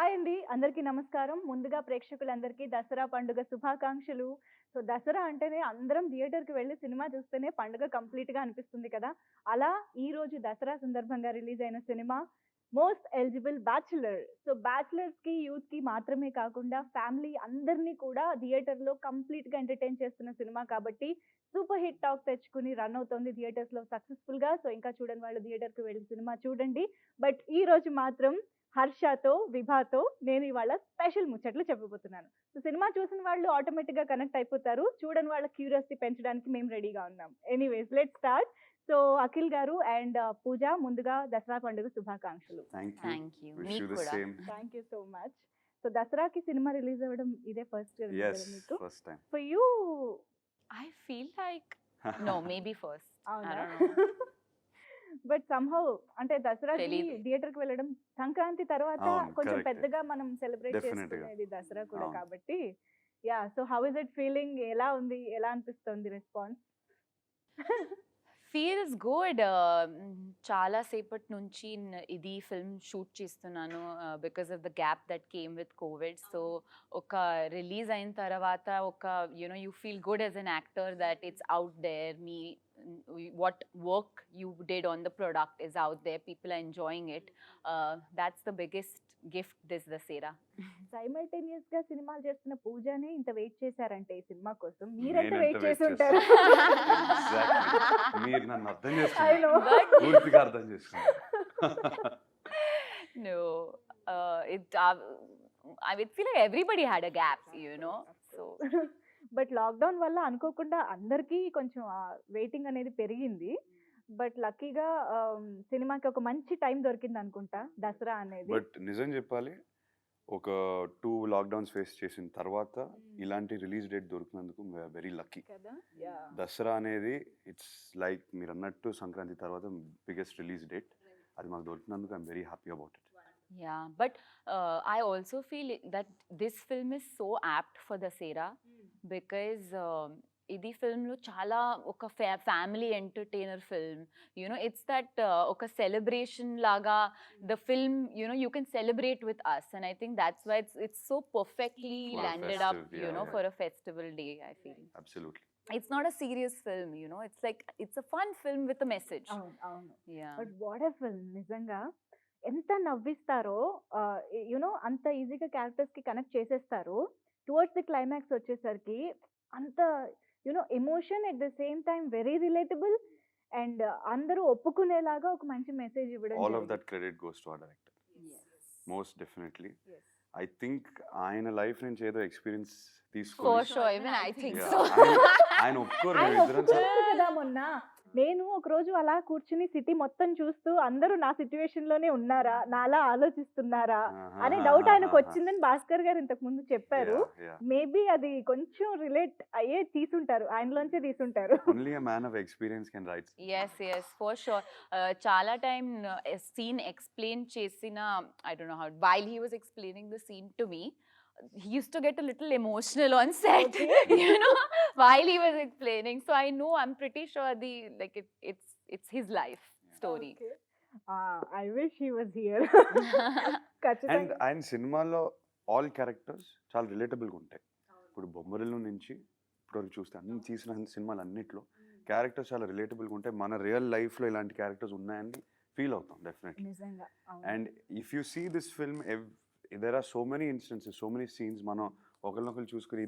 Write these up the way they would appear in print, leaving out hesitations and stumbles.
Hi అండి. అందరికీ నమస్కారం. ముందుగా ప్రేక్షకులందరికీ దసరా పండుగ శుభాకాంక్షలు. సో, దసరా అంటేనే అందరం థియేటర్‌కి వెళ్లి సినిమా చూస్తేనే పండుగ కంప్లీట్‌గా అనిపిస్తుంది కదా! అలా ఈరోజు దసరా సందర్భంగా రిలీజ్ అయిన సినిమా 'మోస్ట్ ఎలిజిబుల్ బ్యాచ్‌లర్'. సో, బ్యాచ్‌లర్స్‌కి, యూత్‌కి మాత్రమే కాకుండా ఫ్యామిలీ అందరిని కూడా థియేటర్‌లో కంప్లీట్‌గా ఎంటర్‌టైన్ చేస్తున్న సినిమా కాబట్టి సూపర్ హిట్ టాక్ తెచ్చుకొని రన్ అవుతోంది థియేటర్స్‌లో సక్సెస్‌ఫుల్‌గా. సో, ఇంకా చూడని వాళ్ళు థియేటర్‌కి వెళ్లి సినిమా చూడండి. బట్ ఈరోజు మాత్రం హర్షతో, విభాతో నేను ఇవాళ స్పెషల్ ముచ్చట్లు చెప్పబోతున్నాను. సో, సినిమా చూసిన వాళ్ళు ఆటోమేటిక్‌గా కనెక్ట్ అయిపోతారు. చూడని వాళ్ళ క్యూరియాసిటీ పెంచడానికి మేము రెడీగా ఉన్నాం. Anyways let's start. So, Akhil గారు అండ్ పూజ ముందుగా దసరా పండుగ శుభాకాంక్షలు. Thank you. Wish మీకు you the కూడా. same. Thank you so much. So, దసరాకి సినిమా రిలీజ్ అవ్వడం ఇదే ఫస్ట్ రిలీజ్ Yes, కదా మీకు? first time. For you I feel like no, maybe first. I అవునా? don't know. బట్ సంహౌ అంటే దసరాకి తెలీదు. థియేటర్‌కి వెళ్ళడం సంక్రాంతి తర్వాత అవును, కొంచెం correct. పెద్దగా మనం సెలబ్రేట్ Definitely గా. చేసుకునేది దసరా కూడా అవును. కాబట్టి yeah! So, how is it feeling? ఎలా ఉంది? ఎలా అనిపిస్తుంది రెస్పాన్స్? Feels good. చాలా సేపటి నుంచి ఇది ఫిల్మ్ షూట్ చేస్తున్నాను because of the gap that came with COVID. So ఒక రిలీజ్ అయిన తర్వాత ఒక you feel good as an actor that it's out there. మీ what work you did on the product is out there, people are enjoying it. That's the biggest gift this Dasera. Simultaneous గా సినిమాలు చేస్తున్న పూజనే ఇంత wait చేశారంటే ఈ cinema కోసం మీరెంత నేనెంత వెయిట్ wait చేసి ఉంటారు? Exactly. మీరు నన్ను అర్థం I చేసుకున్నారు. know. పూర్తిగా అర్థం చేసుకున్నారు. No, I would feel like everybody had a gap, so but lockdown వల్ల అనుకోకుండా అందరికీ కొంచెం వెయిటింగ్ అనేది పెరిగింది. బట్ లక్కీగా సినిమాకి ఒక మంచి టైం దొరికింది అనుకుంటా దసరా అనేది. బట్ నిజం చెప్పాలి, ఒక 2 లాక్డౌన్స్ ఫేస్ చేసిన తర్వాత ఇలాంటి రిలీజ్ డేట్ దొరికినందుకు వెరీ లక్కీ. కదా! యాహ్! దసరా అనేది ఇట్స్ లైక్ మీరు అన్నట్టు సంక్రాంతి తర్వాత బిగ్గెస్ట్ రిలీజ్ డేట్. అది మాకు దొరికినందుకు I'm very happy about it. yeah, but I also feel that this film is so apt for Dasera because ఇది ఫిల్మ్లో చాలా ఒక family entertainer film. It's that ఒక సెలబ్రేషన్ లాగా the film you can celebrate with us and I think that's why it's so perfectly For a landed up festive, yeah, yeah. For a festival day. I feel absolutely. it's not a serious film, it's like it's a fun film with a message. అవును. అవును. Yeah. But what a film నిజంగా. ఎంత నవ్విస్తారో అంత ఈజీగా క్యారెక్టర్స్‌కి connect చేసేస్తారు. Towards the climax వచ్చేసరికి అంత emotion at the same time very relatable and అందరూ ఒప్పుకునేలాగా ఒక మంచి మెసేజ్ ఇవ్వడం ఆల్ ఆఫ్ జరిగింది. That credit goes to our director. Most definitely. Yes. I think ఆయన లైఫ్ నుంచి ఏదో ఎక్స్పీరియన్స్ For తీసుకొని sure, even I think Yeah. so. ఆయన ఒప్పుకోరు ఆయన మేమిద్దరం ఒప్పుకున్నారు కదా మొన్న. నేను ఒకరోజు అలా కూర్చుని సిటీ మొత్తం చూస్తూ అందరూ నా సిట్యుయేషన్ లోనే ఉన్నారా, నాలా ఆలోచిస్తున్నారా అనే డౌట్ ఆయనకు వచ్చిందని భాస్కర్ గారు ఇంతకు ముందు చెప్పారు. మేబీ అది కొంచెం రిలేట్ అయ్యే తీసుంటారు, ఆయనలోంచే తీసుంటారు. Only a man of experience can write. Yes, for sure. చాలా టైం సీన్ ఎక్స్ప్లెయిన్ చేసిన, I don't know how, while he was explaining the scene to me, he used to get a little emotional on set. Okay. While he was explaining. So I know, I'm pretty sure it's his life story. I wish he was here. And ఖచ్చితంగా. ఆయన సినిమాలో all characters చాలా రిలేటబుల్గా ఉంటాయి. ఇప్పుడు బొమ్మరిల్లు నుంచి ఇప్పటివరకు చూస్తే అన్ని తీసిన సినిమాలు అన్నిట్లో క్యారెక్టర్స్ చాలా రిలేటబుల్గా ఉంటాయి. మన రియల్ లైఫ్లో ఇలాంటి క్యారెక్టర్స్ ఉన్నాయని ఫీల్ అవుతాం డెఫినెట్లీ. నిజంగా. And if you see this film, there are so many instances, so many scenes మనం ఒకరినొకరు చూసుకుని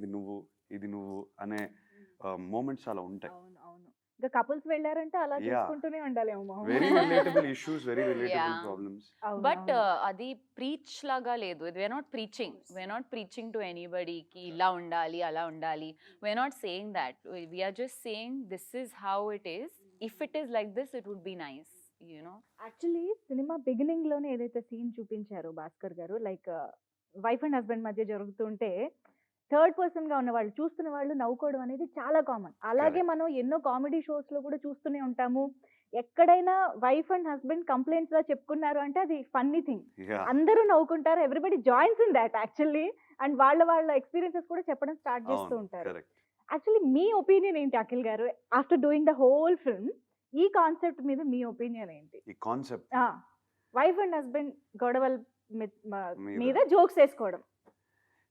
ఇది నువ్వు అనే మూమెంట్స్ చాలా ఉంటాయి. అవును. అవును. ఇంకా కపుల్స్ వెళ్ళారంటే అలా Yeah. చూసుకుంటూనే ఉండాలేమో. Very relatable issues, very relatable Yeah. Problems. అవును, But అవును. అది ప్రీచ్ లాగా లేదు. we're not preaching to anybody ki ఇలా ఉండాలి అలా ఉండాలి. we're not saying that. We are just saying this is how it is. If it is like this, it would be nice. Actually cinema beginning లోనే ఏదైతే scene చూపించారో Bhaskar గారు, like wife and husband మధ్య జరుగుతుంటే third person గా ఉన్న వాళ్ళు చూస్తున్న వాళ్ళు నవ్వుకోవడం అనేది చాలా కామన్. అలాగే Correct. మనం ఎన్నో కామెడీ షోస్ లో కూడా చూస్తూనే ఉంటాము. ఎక్కడైనా వైఫ్ అండ్ హస్బెండ్ కంప్లైంట్స్ గా చెప్పుకున్నారు అంటే అది ఫన్నీ థింగ్. అందరూ నవ్వుకుంటారు, everybody joins in that actually. And వాళ్ళ ఎక్స్పీరియన్సెస్ కూడా చెప్పడం స్టార్ట్ చేస్తూ ఉంటారు. కరెక్ట్. యాక్చువల్లీ మీ ఒపీనియన్ ఏంటి అఖిల్ గారు? After doing the whole film ఈ కాన్సెప్ట్ మీద మీ ఒపీనియన్ ఏంటి? ఈ కాన్సెప్ట్ వైఫ్ అండ్ హస్బెండ్ గొడవలు మీద జోక్స్ వేసుకోవడం.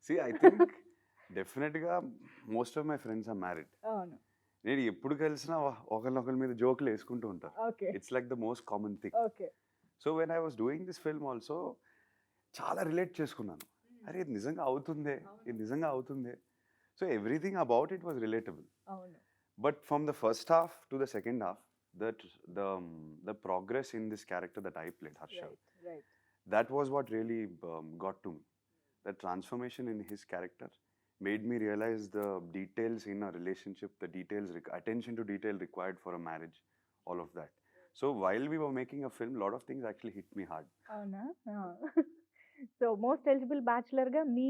సి ఐ థింక్ డెఫినెట్గా most of my friends are married. అవును. నేను ఎప్పుడు కలిసినా ఒకరి మీద జోకులు వేసుకుంటూ ఉంటారు. Okay. It's like the most common thing. Okay. So when I was doing this film also చాలా రిలేట్ చేసుకున్నాను. అరే ఇది నిజంగా అవుతుందే, ఇది నిజంగా అవుతుందే. So everything about it was relatable. అవును. But from the first half to the second half the progress in this character that I played, Harsha, right. that was what really got to me. The transformation in his character made me realize the details in a relationship, the details, attention to detail required for a marriage, all of that. So while we were making a film, a lot of things actually hit me hard. అవునా? So most eligible bachelor గా మీ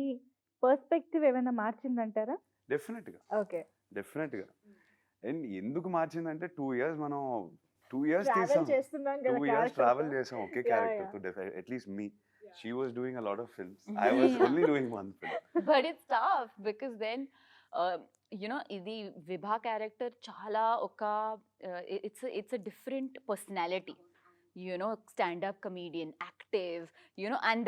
perspective ఏమైనా మార్చిందంటారా? Definitely. Okay. Definitely. And ఎందుకు మార్చిందంటే 2 years మనం 2 years travel తీసాం, చేస్తున్నాం 2 కదా years character travel తో. చేసాం ఒకే Yeah, క్యారెక్టర్ తో. At least me she was doing a lot of films. I was only doing one film. But it's tough because then ఇది విభా character చాలా ఒక it's a different personality, stand-up comedian, active, and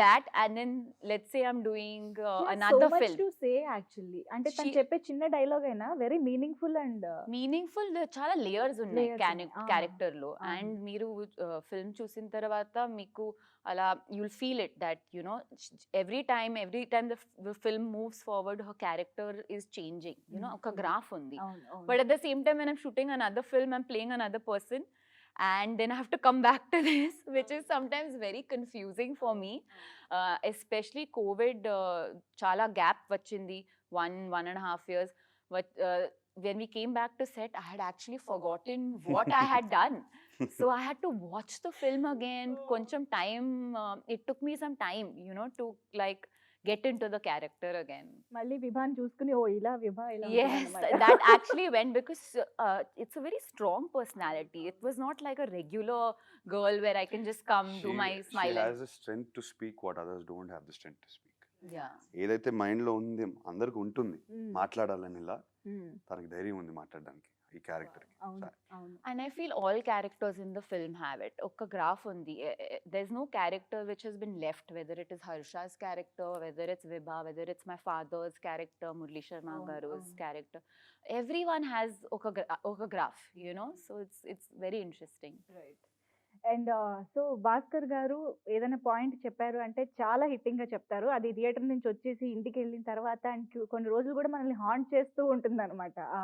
then let's say I'm doing another so much film. to say actually. అంటే తను She- చెప్పే చిన్న dialogue అయినా very meaningful and meaningful చాలా layers ఉన్నాయి Layers ఉన్నాయి. క్యారెక్టర్ లో. అవును. అండ్ మీరు ఫిల్మ్ చూసిన తర్వాత మీకు అలా you'll feel it that every time the film moves forward her character is changing, ఒక గ్రాఫ్ ఉంది. But at the same time, when I'm shooting another film, I'm playing another person, and then I have to come back to this, which is sometimes very confusing for me. Especially COVID, chala gap vachindi, 1.5 years. But when we came back to set, I had actually forgotten what I had done. So I had to watch the film again. Koncham time, it took me some time, to like get into the character again. మళ్ళీ విభాని చూసుకుని ఓ ఇలా విభా ఇలా Yes, ఉంటుందన్నమాట. that actually went because it's a very strong personality. It was not like a regular girl where I can just come do my She smile. has the strength to speak what others don't have the strength to speak. Yeah. ఏదైతే mind లో ఉంది అందరికి ఉంటుంది మ్మ్. మాట్లాడాలని, ఇలా మ్మ్. తనకి ధైర్యం ఉంది మాట్లాడడానికి ఈ క్యారెక్టర్ కి. అవును. అవును. And I feel all characters in the film have it. Oka graph undi. There's no character which has been left, whether it is Harsha's character, whether it's Vibha, whether it's my father's character, Murli Sharma Avunu, Garu's avunu. character. Everyone has oka graph, so it's very interesting. Right. And so Bhaskar గారు ఏదైనా point చెప్పారు అంటే చాలా hitting గా చెప్తారు. అది theatre నుంచి వచ్చేసి ఇంటికి వెళ్ళిన తర్వాత అండ్ కొన్ని రోజులు కూడా మనల్ని హాంట్ చేస్తూ ఉంటుంది అనమాట. ఆ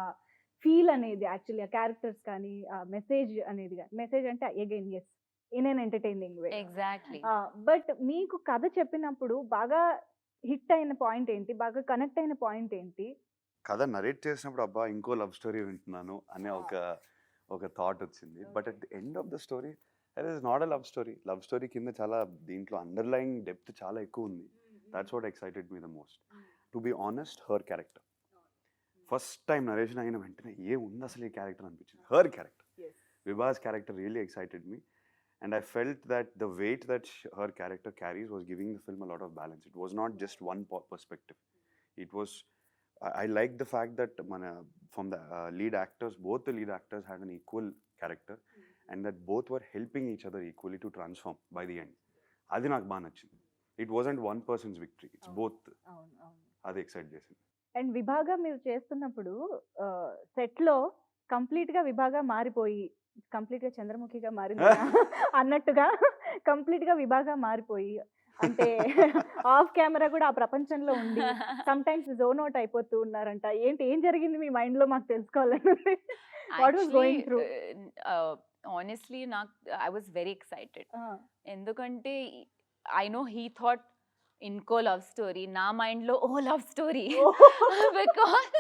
ఫీల్ అనేది యాక్చువల్లీ ఆ క్యారెక్టర్స్ కానీ ఆ మెసేజ్ అనేది, మెసేజ్ అంటే again as in an entertaining way. Exactly. But మీకు కథ చెప్పినప్పుడు బాగా హిట్ అయిన పాయింట్ ఏంటి, బాగా కనెక్ట్ అయిన పాయింట్ ఏంటి? కథ నరేట్ చేసినప్పుడు అబ్బా ఇంకో లవ్ స్టోరీ వింటున్నాను అనే ఒక థాట్ వచ్చింది. But at the end of the story that is not a love story. Love story కింద చాలా దీంట్లో అండర్లయింగ్ డెప్త్ చాలా ఎక్కువ ఉంది. That's what excited me the most. To be honest, her character first time narration అయిన వెంటనే ఏముంది అసలు ఈ క్యారెక్టర్ అనిపించింది. Her character, Vibha's character really excited me, and I felt that the weight that her character carries was giving the film a lot of balance. It was not just one perspective. It was, I like the fact that from the lead actors, both the lead actors had an equal character, and that both were helping each other equally to transform by the end. Adi నాకు బాగా నచ్చింది. It wasn't one person's victory. It's both. అవును. అవును. అది excite చేసింది. And విభాగా మీరు చేస్తున్నప్పుడు set లో కంప్లీట్ గా విభాగా మారిపోయి, కంప్లీట్ గా చంద్రముఖిగా మారింది అన్నట్టుగా కంప్లీట్ గా విభాగా మారిపోయి, అంటే ఆఫ్ కెమెరా కూడా ఆ ప్రపంచంలో ఉండి సమ్ టైమ్స్ జోన్ అవుట్ అయిపోతూ ఉన్నారంట. ఏం జరిగింది మీ మైండ్ లో మాకు తెలుసుకోవాలని. What was going through? Honestly, I was very excited. ఎందుకంటే I know he thought ఇంకో లవ్ స్టోరీ, నా మైండ్ లో ఓ లవ్ స్టోరీ. బికాస్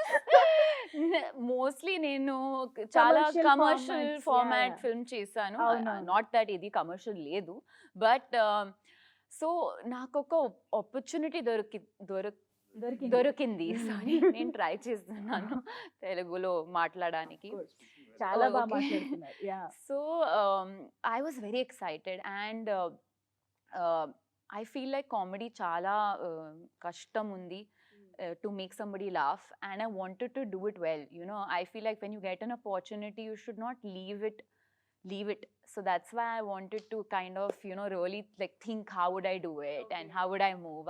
మోస్ట్లీ నేను చాలా Commercial commercial formats, format yeah. Film చేశాను. అవునవును. నాట్ దట్ ఇది కమర్షియల్ లేదు, బట్ సో నాకు ఒక ఆపర్చునిటీ దొరికింది. సారీ, నేను ట్రై చేస్తున్నాను తెలుగులో మాట్లాడడానికి. చాలా బాగా Okay. మాట్లాడుతున్నారు. Yeah. So I was very excited, and I feel like comedy chala kashtam undi to make somebody laugh, and I wanted to do it well. I feel like when you get an opportunity, you should not leave it. So that's why I wanted to kind of, you know, really like think how would I do it and how would I move.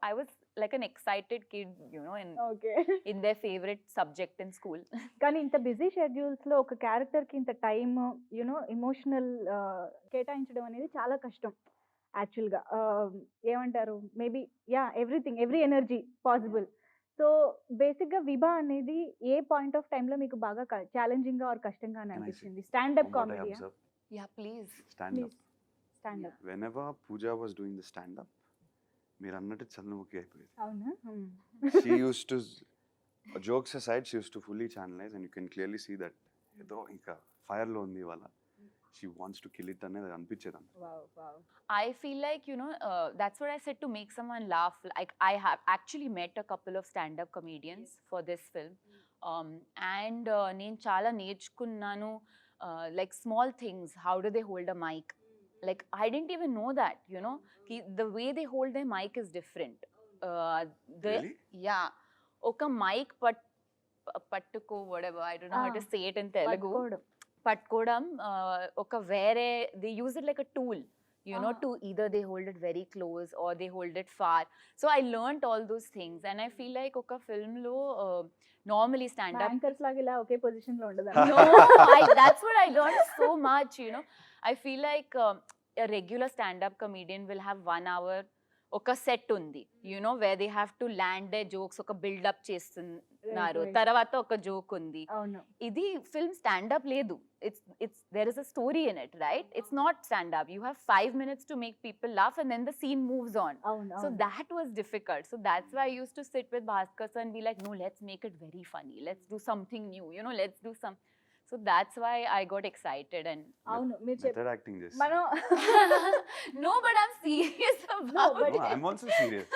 I was like an excited kid, you know, okay. in their favorite subject in school. కానీ ఇంత busy షెడ్యూల్స్‌లో ఒక క్యారెక్టర్‌కి ఇంత time, emotional కేటాయించడం అనేది చాలా కష్టం యాక్చువల్‌గా. ఏమంటారు? Maybe every energy possible. So, బేసిక్‌గా 'విభా' అనేది ఏ పాయింట్ ఆఫ్ టైమ్‌లో మీకు బాగా ఛాలెంజింగ్‌గా ఆర్ కష్టంగా అని Can I say అనిపించింది? స్టాండప్ what I కామెడీయా? observed? Yeah, please. Stand up. Please. Stand up. Whenever Pooja was doing the stand up, మీరు అన్నట్టు చల్లముఖి అయిపోయేది. అవునా? She used to, jokes aside, she used to fully channelize and you can clearly see that ఏదో ఇంకా fire లో ఉంది ఇవాళ. She wants to kill it అనేది అనిపించేది అంత. Wow! Wow! I feel like, you know, that's what I said, to make someone laugh. Like, I have actually met a couple of stand-up comedians for this film. And నేను చాలా నేర్చుకున్నాను, like small things. How do they hold a mic? Like, I didn't even know that, you know, the way they hold their mic is different. Really? Yeah. ఒక mic పట్టుకో, whatever, I don't know how to say it in Telugu. పట్టుకోవడం. పట్టుకోవడం, ఒక వేరే, they use it like a tool, you know, Ah. to either they hold it very close or they hold it far. So I learned all those things and I feel like ఒక film లో normally stand up. Anchors లాగా ఇలా ఒకే position లో ఉండదు. No, that's what I learned so much, you know. I feel like a regular stand-up comedian will have 1 hour ఒక set ఉంది, you know, where they have to land their jokes, ఒక build-up చేస్తున్నారు, right. తర్వాత ఒక joke ఉంది. అవును. ఇది film stand-up లేదు. It's there is a story in it, right? It's not stand-up. You have 5 minutes to make people laugh and then the scene moves on. అవును. So that was difficult. So that's why I used to sit with Bhaskar sir and be like, no, let's make it very funny. Let's do something new. You know, let's do some. So that's why I got excited and అవును. మీరు చెప్ప method acting చేసి. మనం no, but I'm serious about No, but- it. I'm also serious.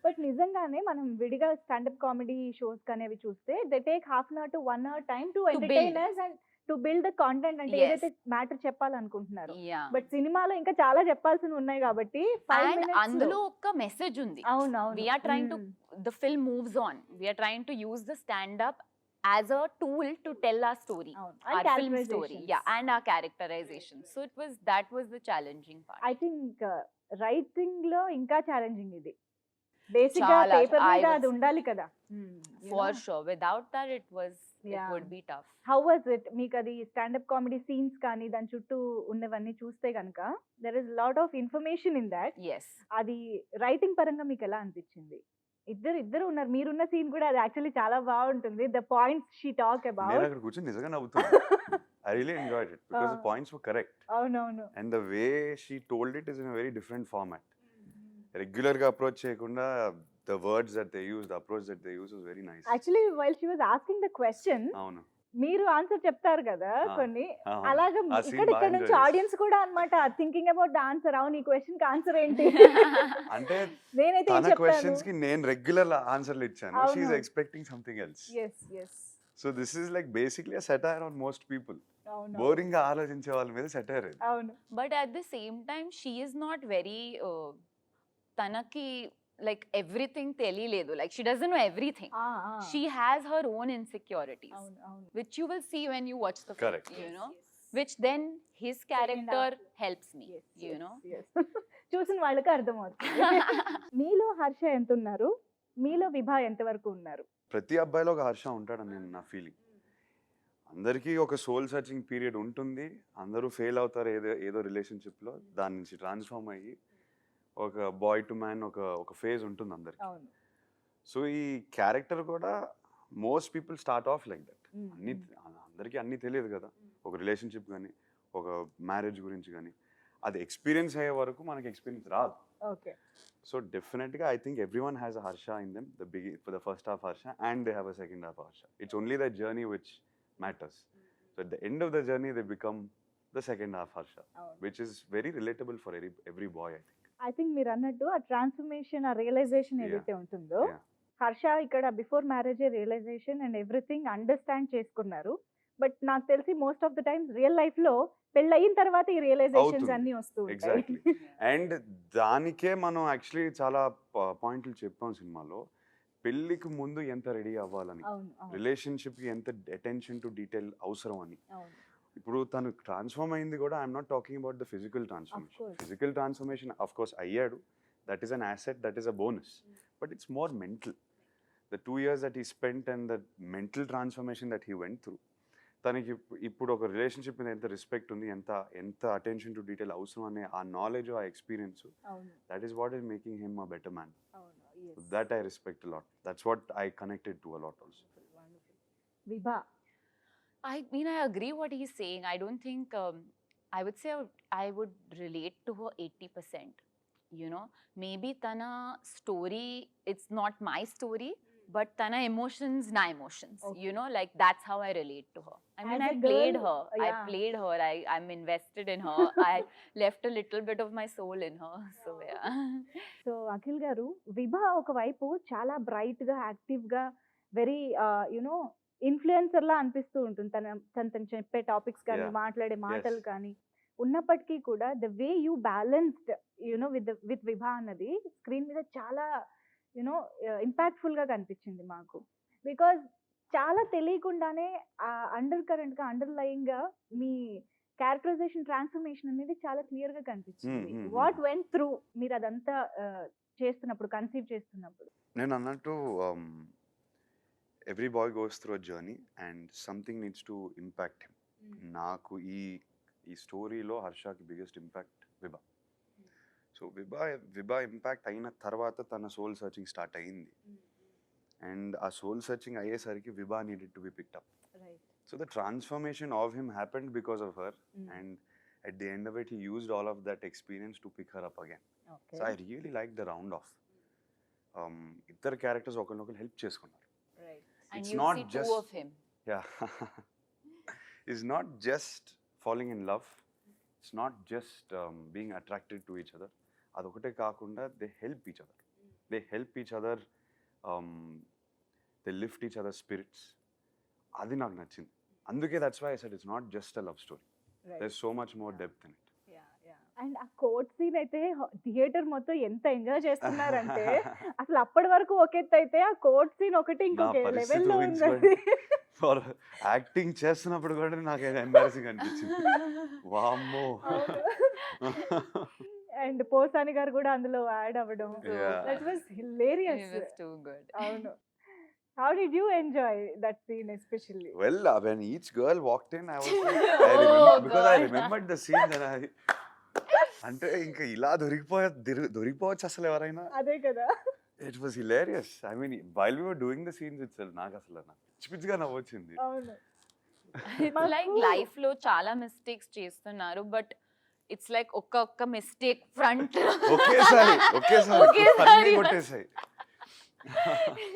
But నిజంగానే మనం విడిగా stand up comedy shows అనేవి చూస్తే they take half an hour to 1 hour time to entertain build. us and to build the content, అంటే Yes. ఏదైతే matter చెప్పాలనుకుంటున్నారు. Yeah. But సినిమాలో ఇంకా చాలా చెప్పాల్సినవి ఉన్నాయి కాబట్టి 5 And minutes అందులో ఒక మెసేజ్ ఉంది. అవును. అవును. We are trying to, the film moves on. We are trying to use the stand-up as a tool to tell our story, అవును. our film story. Yeah, and our characterization. So that was the challenging part. I think writing లో ఇంకా challenging ఇది. Basic గా చాలా. Paper I మీద was- అది ఉండాలి కదా. For sure. Without that, it Yeah. would be tough. How was it? మీకు అది స్టాండప్ కామెడీ సీన్స్ కానీ దాని చుట్టూ ఉన్నవన్నీ చూస్తే కనుక there is lot of information in that. Yes. అది రైటింగ్ పరంగా మీకు ఎలా అనిపించింది? ఇద్దరు ఉన్నారు, మీరున్న సీన్ కూడా అది యాక్చువల్లీ చాలా బాగుంటుంది. ద పాయింట్స్ షీ టాక్ నేను అబౌట్. అక్కడ కూర్చొని నిజంగా నవ్వుతున్నా. I really enjoyed it because the points were correct అవునవును. and the way she told it is in a very different format. Regular గా అప్రోచ్ చేయకుండా the words that they use, the approach that they use was very nice. Actually while she was asking the question, అవును. మీరు answer చెప్తారు కదా కొన్ని, అవును. అలాగా ఆ scene ఇక్కడ బాగా నుంచి enjoy ఆడియన్స్ కూడా అన్నమాట థింకింగ్ అబౌట్ ద ఆన్సర్. అవును, ఈ క్వశ్చన్ కి ఆన్సర్ ఏంటి? అంటే నేనైతే ఏం తన చెప్తాను? క్వశ్చన్స్ కి నేను రెగ్యులర్ ఆన్సర్లు ఇచ్చాను. షీ ఈస్ అవును. Expecting something else. yes. So this is like basically a satire on most people. అవును. బోరింగ్ గా ఆలోచించే వాళ్ళ మీద సెటైర్ ఇది. అవును. But at the same time, she is not very, tanaki, like everything తెలియలేదు. Like she doesn't know everything. She has her own insecurities, అవును. which you will see when you watch the film. Correct. You know, which then his character helps me. You know. చూసిన వాళ్ళకి అర్థమవుతుంది. మీలో హర్ష ఎంత ఉన్నారు, మీలో విభా ఎంత వరకు ఉన్నారు? ప్రతి అబ్బాయిలో ఒక హర్ష ఉంటాడని నేను నా ఫీలింగ్. అందరికీ ఒక సోల్ సర్చింగ్ పీరియడ్ ఉంటుంది. అందరూ ఫెయిల్ అవుతారు ఏదో రిలేషన్షిప్లో. దాని నుంచి ట్రాన్స్ఫార్మ్ అయ్యి ఒక బాయ్ టు మ్యాన్ ఒక ఫేజ్ ఉంటుంది అందరికి. అవును. సో ఈ క్యారెక్టర్ కూడా most people start of like that. అందరికీ అన్నీ తెలియదు కదా, ఒక రిలేషన్షిప్ కానీ ఒక మ్యారేజ్ గురించి కానీ. అది ఎక్స్పీరియన్స్ అయ్యే వరకు మనకి ఎక్స్పీరియన్స్ రాదు. ఓకే. సో డెఫినెట్గా I think every one has a Harsha in them, for the first half Harsha and they have a second half Harsha. It's only the journey which matters. So at the end of the journey they become the second half Harsha, which is very relatable for every boy, I think. I think మీరు అన్నట్టు ఆ transformation, ఆ realisation ఏదైతే ఉంటుందో, హర్ష ఇక్కడ before marriage realisation and everything understand చేసుకున్నారు. But నాకు తెలిసి most of the times real life లో పెళ్ళయిన తర్వాత ఈ రియలైజేషన్స్ అవుతుంది. అన్ని వస్తూ ఉంటాయి. ఎగ్జాక్ట్లీ. అండ్ దానికే మనం యాక్చువల్లీ చాలా పాయింట్లు చెప్పాం సినిమాలో. పెళ్ళికి ముందు ఎంత రెడీ అవ్వాలని, అవును. రిలేషన్షిప్కి ఎంత అటెన్షన్ టు డీటెయిల్ అవసరం అని. అవును. ఇప్పుడు తను ట్రాన్స్ఫార్మ్ అయింది కూడా I'm not talking about the physical transformation. course. Physical transformation of course అయ్యాడు, that is an asset, that is a bonus, but it's more mental. The 2 years that he spent and the mental transformation that he went through, తనకి ఇప్పుడు ఒక relationship మీద ఎంత respect ఉంది, ఎంత attention to detail అవసరం అనే ఆ నాలెడ్జ్, ఆ ఎక్స్పీరియన్స్, అవును that is what is making him a better man. అవును yes. That I respect a lot. That's what I connected to a lot also. Wonderful. విభా I mean, I agree what he's saying. I don't think, I would say I would relate to her 80%. You know, maybe Tana story, it's not my story, but Tana emotions, na emotions. Okay. You know, like that's how I relate to her. I mean, As I a played girl, her. I yeah. played her. I'm invested in her. I left a little bit of my soul in her. So, yeah. So Akhil గారు, విభా ఒకవైపు చాలా bright గా active గా very you know influencer లా అనిపిస్తూ ఉంటుంది. తను చెప్పే topics కానీ Yeah. మాట్లాడే మాటలు Yes. కానీ ఉన్నప్పటికీ కూడా the way you balanced you know with Vibha అన్నది స్క్రీన్ మీద చాలా యునో ఇంపాక్ట్ఫుల్ గా కనిపించింది మాకు. బికాజ్ చాలా తెలియకుండానే అండర్ కరెంట్ గా అండర్లయింగ్ గా మీ క్యారెక్టరైజేషన్ ట్రాన్స్ఫర్మేషన్ అనేది చాలా క్లియర్ గా కనిపించింది. Hmm. వాట్ వెంట్ త్రూ మీరు అదంతా చేస్తున్నప్పుడు, కన్సీవ్ చేస్తున్నప్పుడు? నేను అన్నట్టు every boy goes through a journey and something needs to impact him. నాకు ఈ స్టోరీలో హర్షకి biggest impact Vibha. So Vibha impact అయిన తర్వాత తన సోల్ సర్చింగ్ స్టార్ట్ అయింది, అండ్ ఆ సోల్ సర్చింగ్ అయ్యేసరికి Vibha needed to be picked up. So the transformation of him happened because of her, and at the end of it, he used all of that experience to pick her up again. So I really liked the round off. ఇద్దరు characters ఒకరినొకరు help చేసుకున్నారు. And It's you not see just- two of him. Yeah. It's not just falling in love. It's not just being attracted to each other. అదొకటే కాకుండా they help each other. They help each other. They lift each other's spirits. అది నాకు నచ్చింది. అందుకే that's why I said it's not just a love story. There's so much more depth in it. And ఆ court scene అయితే theatre మొత్తం ఎంత enjoy చేస్తున్నారంటే అసలు అప్పటి వరకు ఒక ఎత్తు అయితే ఆ కోర్ట్ సీన్ ఒకటి ఇంకొక నా పరిస్థితి లెవెల్లో ఊహించుకోండి. ఉన్నది. ఫర్ యాక్టింగ్ చేస్తున్నప్పుడు కూడా నాకు ఎంబారసింగ్ అనిపించింది. వామ్మో. అండ్ పోసాని గారు కూడా అందులో యాడ్ అవ్వడం, Yeah. That was He hilarious. was too good. అవును. How did you enjoy that scene especially? Well, when each girl walked in, I was like, Oh, because I God. remembered the scene and అంటే ఇంకా ఇలా దొరికిపోవచ్చు అసలు ఎవరైనా. అదే కదా. It was hilarious. I mean while we were doing the scenes itself నాకు అసలు పిచ్చి పిచ్చిగా నవ్వొచ్చింది. అవును. It's like life లో చాలా మిస్టేక్స్ చేస్తున్నారు, బట్ ఇట్స్ లైక్ ఒక్క మిస్టేక్ ఫ్రంట్ ఒకేసారి ఒకేసారి. అన్నీ కొట్టేసాయి.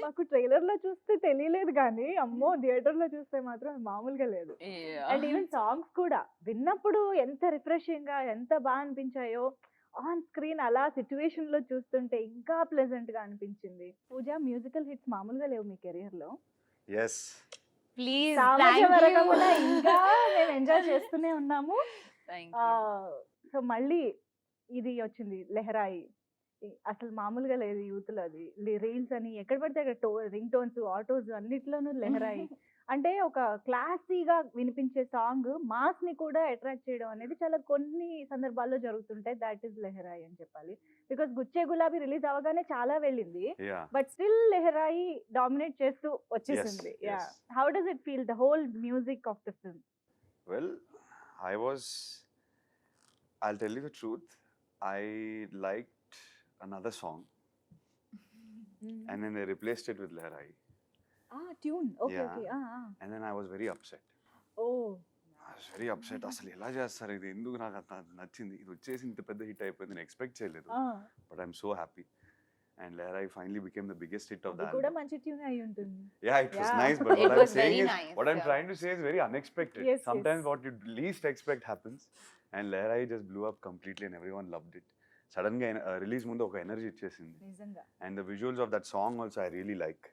మాకు ట్రైలర్ లో చూస్తే తెలియలేదు కానీ అమ్మో థియేటర్ లో చూస్తే మాత్రం అది మామూలుగా లేదు. అండ్ ఈవెన్ సాంగ్స్ కూడా విన్నప్పుడు ఎంత రిఫ్రెషింగ్ గా ఎంత బాగా అనిపించాయో, ఆన్ స్క్రీన్ అలా సిచ్యువేషన్ లో చూస్తుంటే ఇంకా ప్లెజెంట్ గా అనిపించింది. పూజ, మ్యూజికల్ హిట్స్ మామూలుగా లేవు మీ కెరియర్ లో. ఎస్. ప్లీజ్ సామాజిక ఇంకా మేము ఎంజాయ్ చేస్తూనే ఉన్నాము. Thank you. సో మళ్ళీ ఇది వచ్చింది లెహరాయి. అసలు మామూలుగా లేదు యూత్ లో. అది రీల్స్ అని ఎక్కడ పడితే అక్కడ రింగ్ టోన్స్, ఆటోస్ అన్నిట్లోనూ లెహరాయి. అంటే ఒక క్లాసీగా వినిపించే సాంగ్ మాస్ ని కూడా అట్రాక్ట్ చేయడం అనేది చాలా కొన్ని సందర్భాల్లో జరుగుతుంటాయి. దాట్ ఈస్ లెహరాయి అని చెప్పాలి. బికాస్ గుచ్చే గులాబీ రిలీజ్ అవగానే చాలా వెళ్ళింది, yeah. But still Leharaayi dominate చేస్తూ వచ్చేసింది. Yes, yes. How does it feel, the whole music of the film? Well, I'll tell you the truth. I liked another song and then they replaced it with Lehrai. Tune. Okay Yeah. Okay. And then I was very upset. Oh I was very upset. అసలు ఎలా చేస్తారు ఇది, ఎందుకు నాకు అంత నచ్చింది, ఇది వచ్చేసి ఇంత పెద్ద హిట్ అయిపోయింది, నేను ఎక్స్పెక్ట్ చేయలేదు. But I'm so happy. And Lehrai finally became the biggest hit of అది the కూడా album. మంచి ట్యూన్ అయి ఉంటుంది. Yeah, it was Yeah. nice, but It what I'm was saying very is, nice, what I'm yeah. trying to say is very unexpected. Yes, Sometimes yes. what you least expect happens, and Lehrai just blew up completely and everyone loved it. Sudden గా release ముందు ఒక energy ఇచ్చేసింది. నిజంగా. And the visuals of that song also I really like.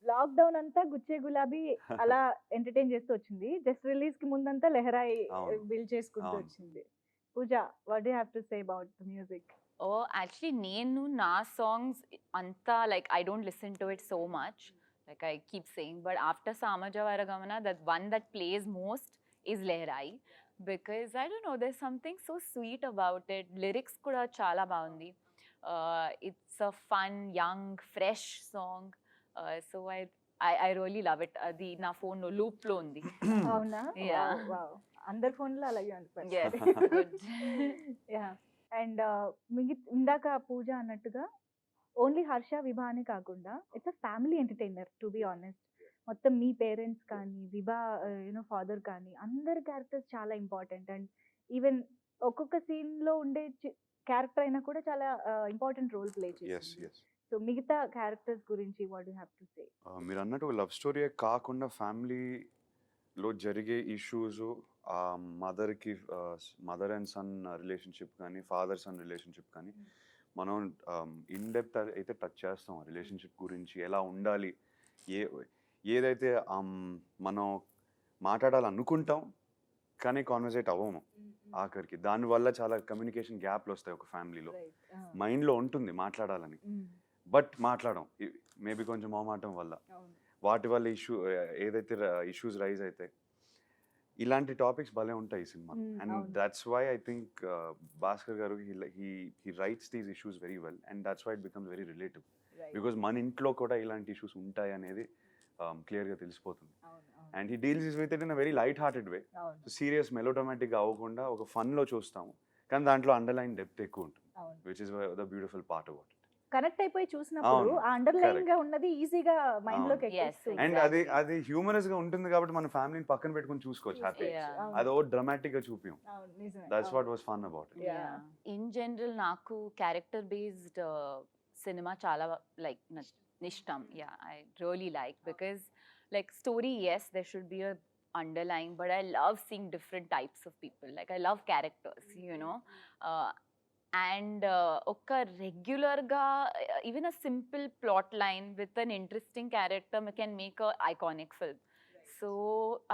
Lockdown అంతా గుచ్చే గులాబీ అలా entertain చేస్తూ వచ్చింది. జస్ట్ రిలీజ్ కి ముందంతా లెహరాయి అవును. బిల్డ్ చేసుకుంటూ అవును. వచ్చింది. Pooja, what do you have to say about the music? Oh, actually, నేను నా songs anta like I don't listen to it so much, like I keep saying, but after Samaja Varagamana, that one that plays most is Lehrai. Because I don't know, there's something so sweet about it. Lyrics kuda chala baundi. It's a fun, young, fresh song. So I really love it. Adi na phone no loop lo undi. అవునా? Yeah. Wow! అందరి ఫోన్‌లో అలాగే ఉంది Yes, పరిస్థితి. good. Yeah! And ఇందాక పూజ అన్నట్టుగా only Harsha, విభా అని కాకుండా it's a family entertainer to be honest. మొత్తం మీ పేరెంట్స్ కానీ, విభా ఫాదర్ కానీ అందరి క్యారెక్టర్స్ చాలా ఇంపార్టెంట్. అండ్ ఈవెన్ ఒక్కొక్క సీన్‌లో ఉండే క్యారెక్టర్ అయినా కూడా చాలా ఇంపార్టెంట్ రోల్ ప్లే ఎస్ చేస్తుంది. ఎస్ సో మిగతా క్యారెక్టర్స్ గురించి వాట్ యు హావ్ టు సే? మీరు అన్నట్టు లవ్ స్టోరీ కాకుండా ఫ్యామిలీలో జరిగే issues, mother and son relationship కానీ, ఫాదర్ సన్ రిలేషన్షిప్ కానీ మనం ఇన్ డెప్త్ అయితే టచ్ చేస్తాం. రిలేషన్షిప్ గురించి ఎలా ఉండాలి, ఏదైతే మనం మాట్లాడాలనుకుంటాం కానీ కాన్వర్సేట్ అవ్వము ఆఖరికి. దానివల్ల చాలా కమ్యూనికేషన్ గ్యాప్లు వస్తాయి ఒక ఫ్యామిలీలో. మైండ్లో ఉంటుంది మాట్లాడాలని, బట్ మాట్లాడడం మేబీ కొంచెం మొహమాటం వల్ల, వాటి వల్ల ఏదైతే ఇష్యూస్ రైజ్ అవుతాయి. ఇలాంటి టాపిక్స్ భలే ఉంటాయి ఈ సినిమా. And that's why I think Bhaskar garu he writes these issues very well, and that's why it becomes very relative. Because మన ఇంట్లో కూడా ఇలాంటి ఇష్యూస్ ఉంటాయి అనేది క్లియర్గా తెలిసిపోతుంది. And he deals with it in a very light hearted way. Serious మెలోడ్రామాటిక్గా అవ్వకుండా ఒక ఫన్లో చూస్తాము, కానీ దాంట్లో అండర్లైన్ డెప్త్ ఎక్కువ ఉంటుంది, which is the beautiful part about it. Connect అయిపోయి చూసినప్పుడు ఆ అండర్లైన్ గా ఉన్నది ఈజీగా మైండ్ లోకి ఎక్కేస్తుంది. అండ్ అది హ్యూమరస్ గా ఉంటుంది కాబట్టి మన ఫ్యామిలీని పక్కన పెట్టుకొని చూసుకోవచ్చు హ్యాపీ. అది ఓ డ్రామాటిక్ గా చూపియం. That's what was fun about it. In general నాకు క్యారెక్టర్ బేస్డ్ సినిమా చాలా లైక్ ఇష్టం. Yeah, I really like, because like story, yes, there should be a underlying, but I love seeing different types of people. Like I love characters, you know, and oka regular ga even a simple plot line with an interesting character can make a iconic film. So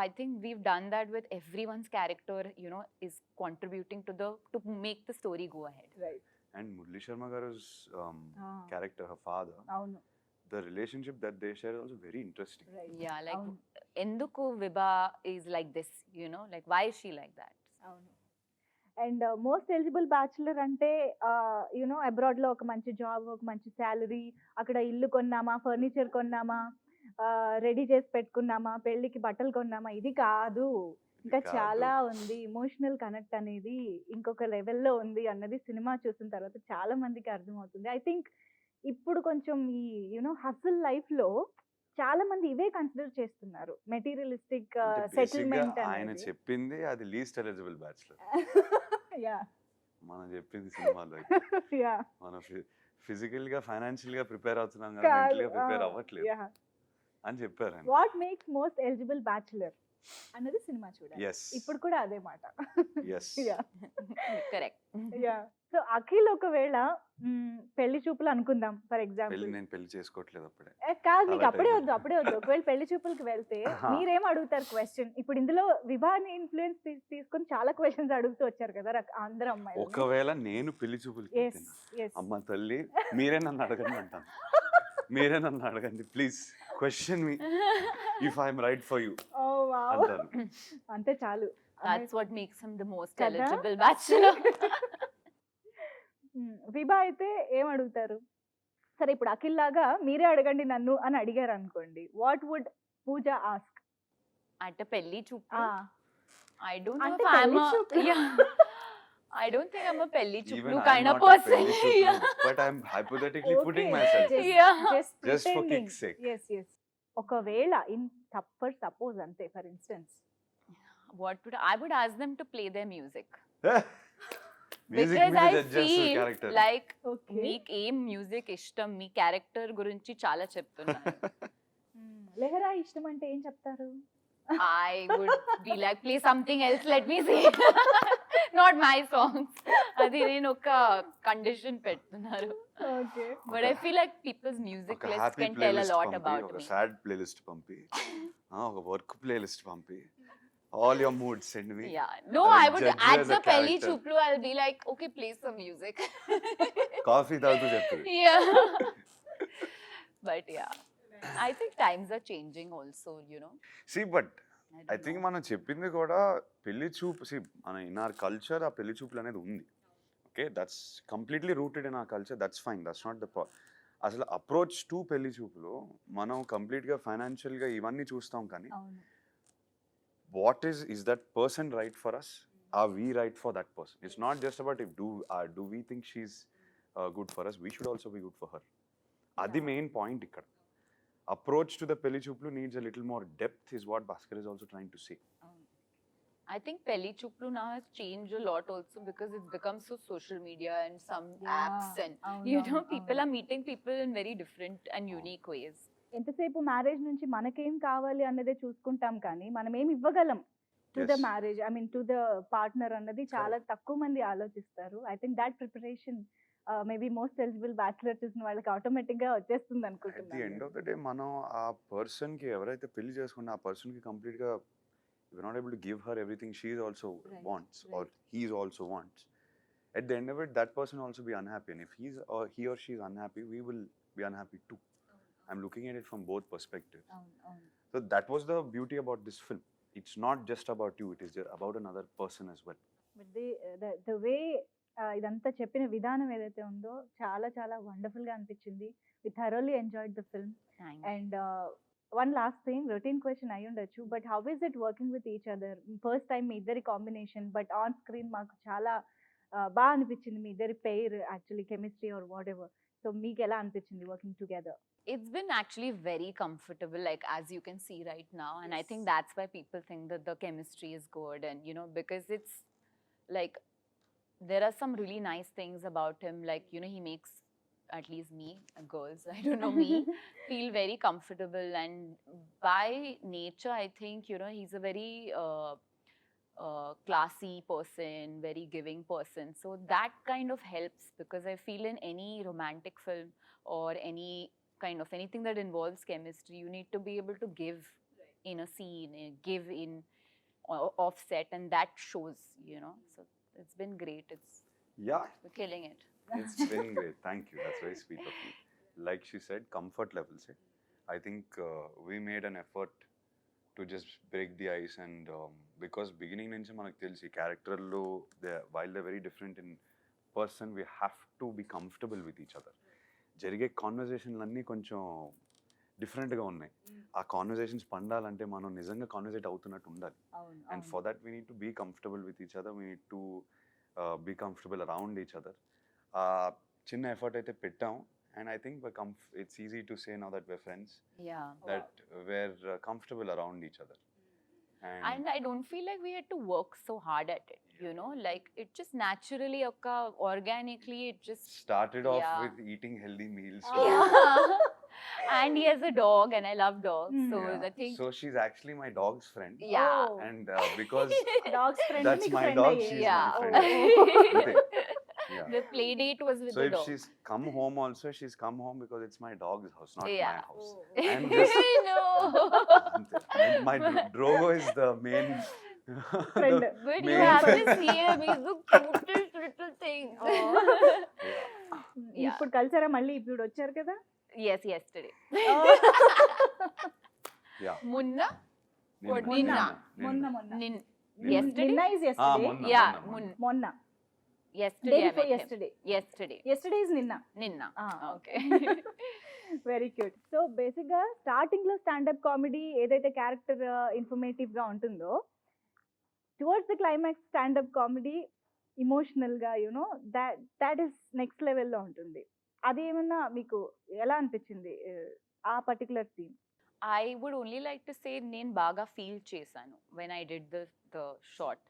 I think we've done that with everyone's character, you know, is contributing to make the story go ahead. Right. And Murali Sharma garu's character, her father, avunu, the relationship that they share is also very interesting. Right. Yeah, like enduku Vibha is like this, you know, like why is she like that? అవును. And most eligible bachelor అంటే abroad లో ఒక మంచి job, ఒక మంచి salary, అక్కడ ఇల్లు కొన్నామా, furniture కొన్నామా, ready చేసి పెట్టుకున్నామా, పెళ్ళికి బట్టలు కొన్నామా, ఇది కాదు. ఇంకా చాలా ఉంది. ఇమోషనల్ కనెక్ట్ అనేది ఇంకొక లెవెల్లో ఉంది అన్నది సినిమా చూసిన తర్వాత చాలా మందికి అర్థమవుతుంది. ఐ థింక్ ఇప్పుడు కొంచెం ఈ హస్ల్ లైఫ్ లో చాలా మంది ఇవే కన్సిడర్ చేస్తున్నారు, మెటీరియలిస్టిక్ సెటిల్మెంట్. ఆయన చెప్పింది అది లీస్ట్ ఎలిజిబుల్ బ్యాచులర్. యా, మనం చెప్పింది సినిమాలో యా, మనం ఫిజికల్ గా ఫైనాన్షియల్ గా ప్రిపేర్ అవుతున్నాం కానీ మెంటల్ గా ప్రిపేర్ అవ్వట్లేదు అని చెప్పారు ఆయన. What makes most eligible bachelor అన్నది సినిమా చూడాలి. Yes. ఇప్పుడు కూడా అదే మాట. Yes. Correct. Yeah. So Akhil ఒకవేళ పెళ్లి చూపులు అనుకుందాం ఫర్ ఎగ్జాంపుల్. నేను పెళ్లి చేసుకోవట్లేదు అప్పుడే. కాదు, మీకు అప్పుడే వద్దు. ఒకవేళ పెళ్లి చూపులకి వెళ్తే మీరేం అడుగుతారు క్వశ్చన్? ఇప్పుడు ఇందులో విభాని ఇన్ఫ్లుయెన్స్ తీసుకొని చాలా క్వశ్చన్స్ అడుగుతూ వచ్చారు కదా అందరు అమ్మాయిలు. ఒకవేళ నేను పెళ్లి చూపులకి అమ్మ తల్లి మీరే నన్ను అడగండి అంటాను. మీరే నన్ను అడగండి please, question me if I'm right for you అంటాను. అంతే చాలు. That's what makes him the most eligible bachelor. విభా అయితే ఏం అడుగుతారు? సరే, ఇప్పుడు అఖిల్ లాగా మీరే అడగండి నన్ను అని అడిగారు అనుకోండి, వాట్ వుడ్ పూజ ఆస్క్? అంటే పెళ్లి చూపు, I don't know అంటే if I'm పెళ్లి a చూపులు. yeah. I don't think I'm a pelli Even chuplu I'm kind of not a person. pelli chuplu, Yeah. but I'm hypothetically putting myself in. Yeah. Just for kick's sake. Yes. ఒకవేళ suppose అంతే, for instance What would I would ask them to play their music. Music Because మీద I judge చేస్తారు feel character. like okay. మీకు ఏం music ఇష్టం, మీ character గురించి చాలా చెప్తున్నారు. లెహరా ఇష్టం అంటే ఏం చెప్తారు? I would be like, play something else, let me see. Not my songs. అది నేను ఒక కండిషన్ పెడుతున్నారు. Okay. But I feel like people's music ఒక lists happy can tell a playlist lot పంపి, about ఒక me. సాడ్ ప్లేలిస్ట్ పంపి, ఒక work playlist పంపి, all your moods send me. Yeah. No, I'll I would judge you at as the a pelli character. chuplu, I'll be like, okay, play some music. Coffee తాగుతూ చెప్తుంది. Yeah. But yeah, I think times are changing also, you know. See, but I think మనం చెప్పింది కూడా పెళ్లి చూపు మన in our culture ఆ పెళ్లి చూపులు అనేది ఉంది. Okay, that's completely rooted in our culture, that's fine, that's not the అసలు అప్రోచ్ టు పెళ్లి చూపులో మనం కంప్లీట్గా ఫైనాన్షియల్గా ఇవన్నీ చూస్తాం, కానీ what is that person right for us, are we right for that person. It's not just about if do we think she is good for us, we should also be good for her. అది main point ఇక్కడ. Approach to the Pelli Chuplu needs a little more depth, is what Bhaskar is also trying to say. I think Pelli Chuplu now has changed a lot also because it's become so social media and some apps and people are meeting people in very different and unique ways. ఎంతసేపు marriage నుంచి మనకేం కావాలి అన్నదే చూసుకుంటాం, కానీ మనం ఏం ఇవ్వగలం to the Yes. Marriage, I mean to the partner అన్నది చాలా తక్కువ మంది ఆలోచిస్తారు. I think that preparation maybe most eligible bachelor చూసిన వాళ్ళకి ఆటోమేటిక్ గా వచ్చేస్తుంది At the end అనుకుంటున్నాను. of the day, మనం ఆ పర్సన్కి ఎవరైతే పెళ్లి చేసుకున్న ఆ పర్సన్కి కంప్లీట్గా we're not able to give her everything she is also Right, wants, or right. he is also wants. At the end of it, that person also be unhappy, and if he or she is unhappy, we will be unhappy too. I'm looking at it from both perspectives. So that was the beauty about this film. It's not just about you, it is about another person as well. But the way ఇదంతా చెప్పిన విధానం ఏదైతే ఉందో చాలా చాలా wonderful గా అనిపించింది. We thoroughly enjoyed the film. Thanks. And one last thing, routine question అయి ఉండొచ్చు, but how is it working with each other? First time మీ ఇద్దరి కాంబినేషన్, బట్ ఆన్ స్క్రీన్ మాకు చాలా బాగా అనిపించింది మీ ఇద్దరి pair, actually chemistry or what ever. So మీకు ఎలా అనిపించింది working together? It's been actually very comfortable, like as you can see right now, and I think that's why people think that the chemistry is good, and because it's like there are some really nice things about him, like he makes at least me, girls, I don't know, me feel very comfortable, and by nature I think he's a very classy person, very giving person, so that kind of helps, because I feel in any romantic film or any kind of anything that involves chemistry, you need to be able to give in a scene, give in offset, and that shows, so it's been great. Yeah, We're killing it. it's been great. Thank you. That's very sweet of you. Like she said, comfort levels. I think we made an effort to just break the ice, and because beginning nunchi manaku telsi character lo, while they're very different in person, we have to be comfortable with each other. జరిగే కాన్వర్జేషన్లు అన్నీ కొంచెం డిఫరెంట్గా ఉన్నాయి. ఆ conversations పండాలంటే మనం నిజంగా కాన్వర్జేట్ అవుతున్నట్టు ఉండాలి. And for that we need to be comfortable with each other, we need to be comfortable around each other. చిన్న ఎఫర్ట్ అయితే పెట్టాం, and I think it's easy to say now that we're friends, Yeah. that we're comfortable around each other. And I don't feel like we had to work so hard at it, like it just naturally organically it just Started off Yeah. with eating healthy meals. and he has a dog and I love dogs, so Yeah. I think So she's actually my dog's friend. yeah. Oh. And because dogs friend that's మీకు my friend dog, అయ్యేది. she's Yeah. my friend. అంతే. Yeah. The play date was with So the if dog. she's come home also, she's come home because it's my dog's house, not Yeah. my house. Oh. And this, No. and my Drogo is the main Friend. the But you main have to friend. see him, he's the cutest little thing. Yeah. ఇప్పుడు కలిసారా మళ్ళీ? ఇప్పుడు వచ్చారు కదా. Yes, yesterday. Yeah. Munna? నిన్న, What, నిన్న, మొన్న నిన్న. మొన్న Nin. నిన్న. Yesterday? నిన్న ఇస్ ఎస్టర్డే. మొన్న, Yeah, మొన్న. మొన్న day Yesterday I before met him. Yesterday. Yesterday. Yesterday is నిన్న. Ninna. Okay. Very cute. So basic గా స్టార్టింగ్ లో స్టాండప్ కామెడీ ఏదైతే క్యారెక్టర్ ఇన్ఫర్మేటివ్ గా ఉంటుందో, towards the climax stand up comedy emotional గా దాట్ ఈస్ నెక్స్ట్ లెవెల్లో ఉంటుంది. అది ఏమన్నా మీకు ఎలా అనిపించింది ఆ particular scene? I would only like to say నేను బాగా feel చేశాను when I did the shot.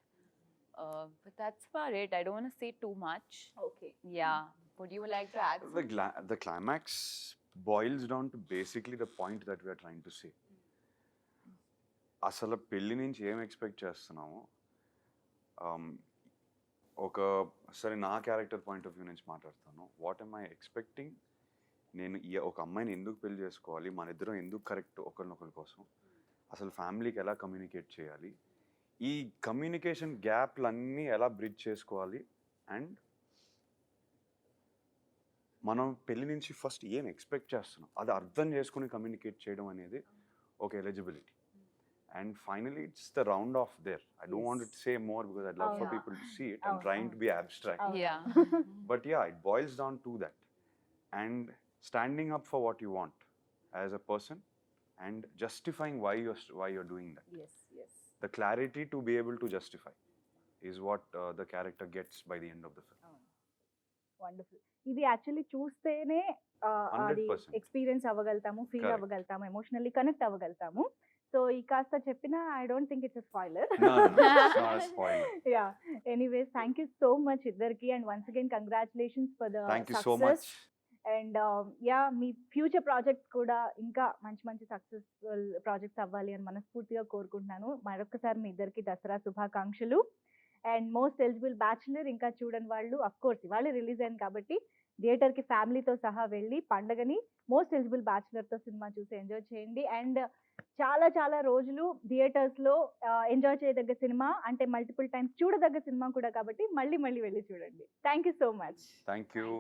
But that's about it. I don't want to say too much. Okay. Yeah. Would you like to add something? The climax boils down to basically the point that we are trying to say. అసలు పెళ్లి నుంచి ఏం expect చేస్తున్నాము, సరే నా character point of view నుంచి మాట్లాడతాను. What am I expecting, నేను ఒక అమ్మాయిని ఎందుకు పెళ్లి చేసుకోవాలి, మన ఇద్దరం ఎందుకు కరెక్ట్ ఒకరినొకరి కోసం, అసలు ఫ్యామిలీకి ఎలా కమ్యూనికేట్ చేయాలి, ఈ కమ్యూనికేషన్ గ్యాప్లన్నీ ఎలా బ్రిడ్జ్ చేసుకోవాలి, అండ్ మనం పెళ్లి నుంచి ఫస్ట్ ఏం ఎక్స్పెక్ట్ చేస్తున్నాం అది అర్థం చేసుకుని కమ్యూనికేట్ చేయడం అనేది ఒక eligibility. And finally, it's the round off there. I don't want to Yes. say more because I'd love for Yeah. people to see it. I'm Oh, trying oh. to be abstract. Oh. Yeah. But yeah, it boils down to that. And standing up for what you want as a person and justifying why you're doing that. Yes, yes. The clarity to be able to justify is what the character gets by the end of the film. Wonderful. ఇది actually చూస్తేనే అది 100%. Experience అవ్వగలుగుతాము, feel Correct. అవ్వగలుగుతాము, emotionally connect అవ్వగలుగుతాము. So ఈ కాస్త చెప్పిన I don't think it's spoiler. No, it's not a spoiler. Yeah, anyways thank you so much ఇద్దరికి, and once again congratulations for the Thank you so much. And yeah, మీ future projects కూడా ఇంకా మంచి మంచి successful projects అవ్వాలి అని మనస్ఫూర్తిగా కోరుకుంటున్నాను. మరొకసారి మీ ఇద్దరికి దసరా శుభాకాంక్షలు. అండ్ మోస్ట్ ఎలిజిబుల్ బ్యాచులర్ ఇంకా చూడని వాళ్ళు, అఫ్ కోర్స్ ఇవాళ రిలీజ్ అయింది కాబట్టి థియేటర్కి ఫ్యామిలీతో సహా వెళ్ళి పండగని మోస్ట్ ఎలిజిబుల్ బ్యాచులర్తో సినిమా చూసి ఎంజాయ్ చేయండి. అండ్ చాలా చాలా రోజులు థియేటర్స్లో ఎంజాయ్ చేయదగ్గ సినిమా, అంటే మల్టిపుల్ టైమ్స్ చూడదగ్గ సినిమా కూడా కాబట్టి మళ్ళీ మళ్ళీ వెళ్ళి చూడండి. Thank you so much. Thank you.